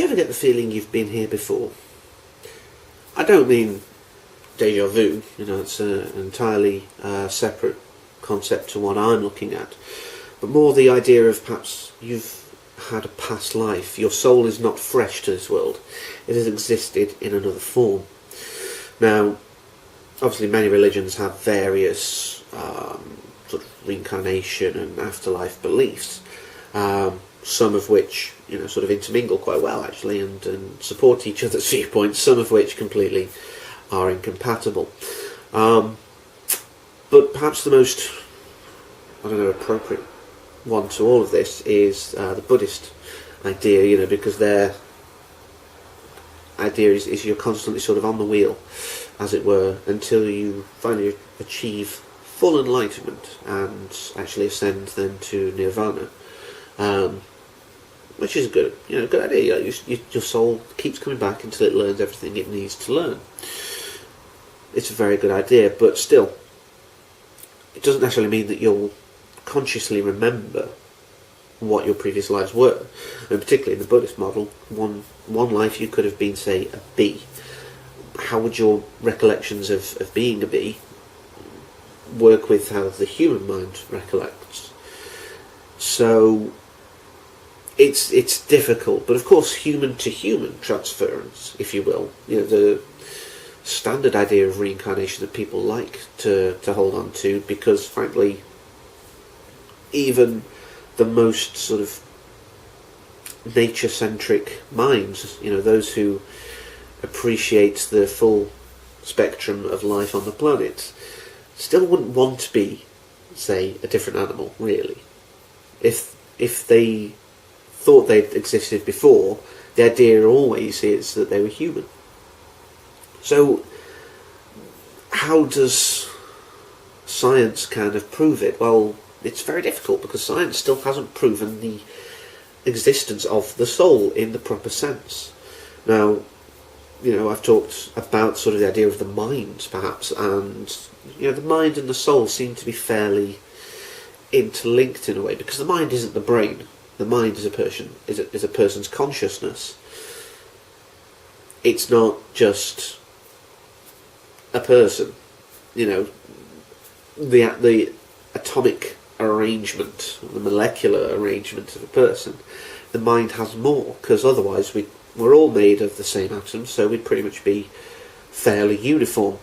you ever get the feeling you've been here before? I don't mean déjà vu, it's an entirely separate concept to what I'm looking at, but more the idea of perhaps you've had a past life. Your soul is not fresh to this world. It has existed in another form. Now, obviously many religions have various sort of reincarnation and afterlife beliefs, some of which sort of intermingle quite well actually and support each other's viewpoints, some of which completely are incompatible. But perhaps the most, appropriate one to all of this is the Buddhist idea, because their idea is you're constantly sort of on the wheel, as it were, until you finally achieve full enlightenment and actually ascend then to nirvana, which is a good idea. Your soul keeps coming back until it learns everything it needs to learn. It's a very good idea, but still, it doesn't necessarily mean that you'll consciously remember what your previous lives were. And particularly in the Buddhist model, one life you could have been, say, a bee. How would your recollections of being a bee work with how the human mind recollects? So it's difficult, but of course human to human transference, if you will, the standard idea of reincarnation that people like to hold on to, because frankly even the most sort of nature-centric minds, those who appreciate the full spectrum of life on the planet, still wouldn't want to be, say, a different animal, really. If they thought they'd existed before, the idea always is that they were human. So, how does science kind of prove it? Well, it's very difficult, because science still hasn't proven the existence of the soul in the proper sense. Now, I've talked about sort of the idea of the mind, perhaps, and the mind and the soul seem to be fairly interlinked in a way, because the mind isn't the brain. The mind is a person's consciousness. It's not just a person. The atomic arrangement, the molecular arrangement of a person. The mind has more, because otherwise we're all made of the same atoms, so we'd pretty much be fairly uniform.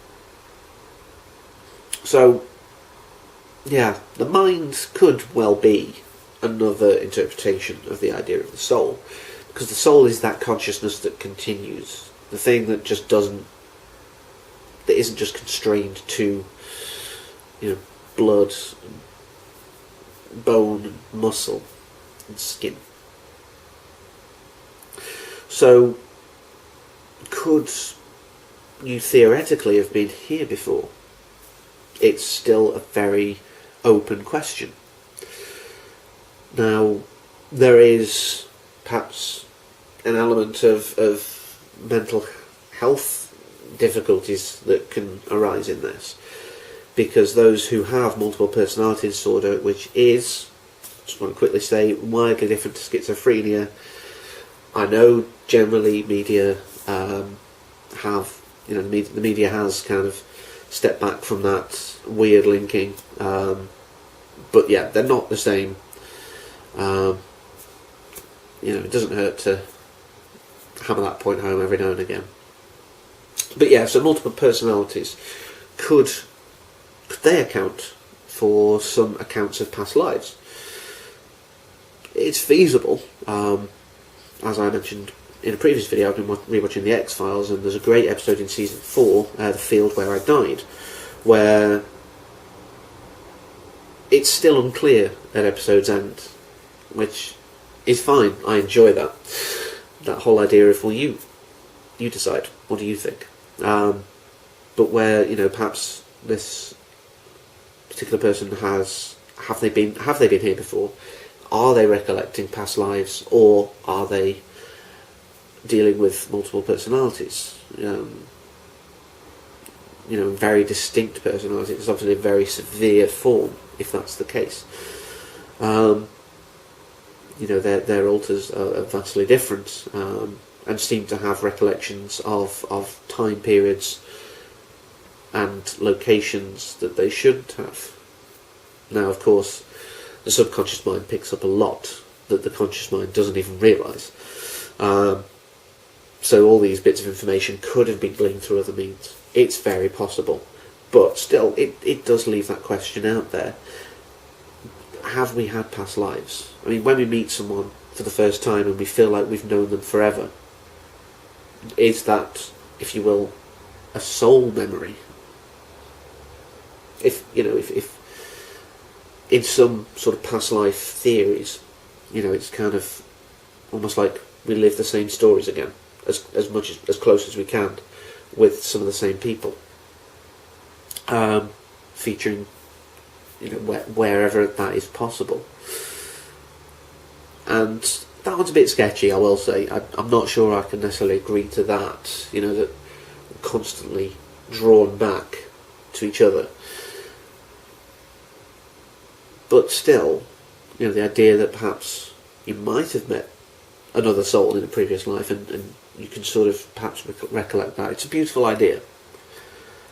So, yeah, the mind could well be another interpretation of the idea of the soul, because the soul is that consciousness that continues, the thing that isn't just constrained to blood, bone, and muscle, and skin. So, could you theoretically have been here before? It's still a very open question. Now, there is perhaps an element of mental health difficulties that can arise in this, because those who have multiple personality disorder, which is, just want to quickly say, widely different to schizophrenia. I know generally media have, the media has kind of stepped back from that weird linking, but yeah, they're not the same. It doesn't hurt to hammer that point home every now and again. But yeah, so multiple personalities, could they account for some accounts of past lives? It's feasible. As I mentioned in a previous video, I've been rewatching The X-Files, and there's a great episode in Season 4, The Field Where I Died, where it's still unclear at episode's end, which is fine. I enjoy that whole idea of, well, you decide, what do you think? But where, perhaps this particular person have they been here before? Are they recollecting past lives, or are they dealing with multiple personalities? Very distinct personalities. It's obviously a very severe form, if that's the case. Their alters are vastly different. and seem to have recollections of time periods and locations that they shouldn't have. Now, of course, the subconscious mind picks up a lot that the conscious mind doesn't even realise. So all these bits of information could have been gleaned through other means. It's very possible. But still, it does leave that question out there. Have we had past lives? I mean, when we meet someone for the first time and we feel like we've known them forever, is that, if you will, a soul memory? If in some sort of past life theories, it's kind of almost like we live the same stories again, as close as we can, with some of the same people, featuring, wherever that is possible. And that one's a bit sketchy, I will say. I'm not sure I can necessarily agree to that. That we're constantly drawn back to each other. But still, the idea that perhaps you might have met another soul in a previous life and you can sort of perhaps recollect that. It's a beautiful idea.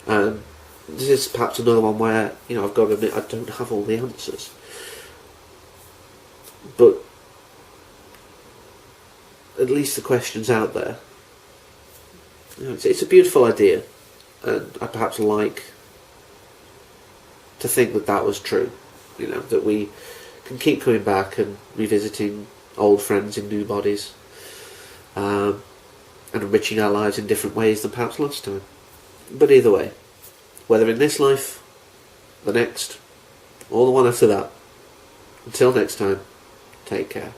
This is perhaps another one where, I've got to admit I don't have all the answers. But at least the question's out there. It's a beautiful idea, and I perhaps like to think that was true. That we can keep coming back and revisiting old friends in new bodies, and enriching our lives in different ways than perhaps last time. But either way, whether in this life, the next, or the one after that, until next time, take care.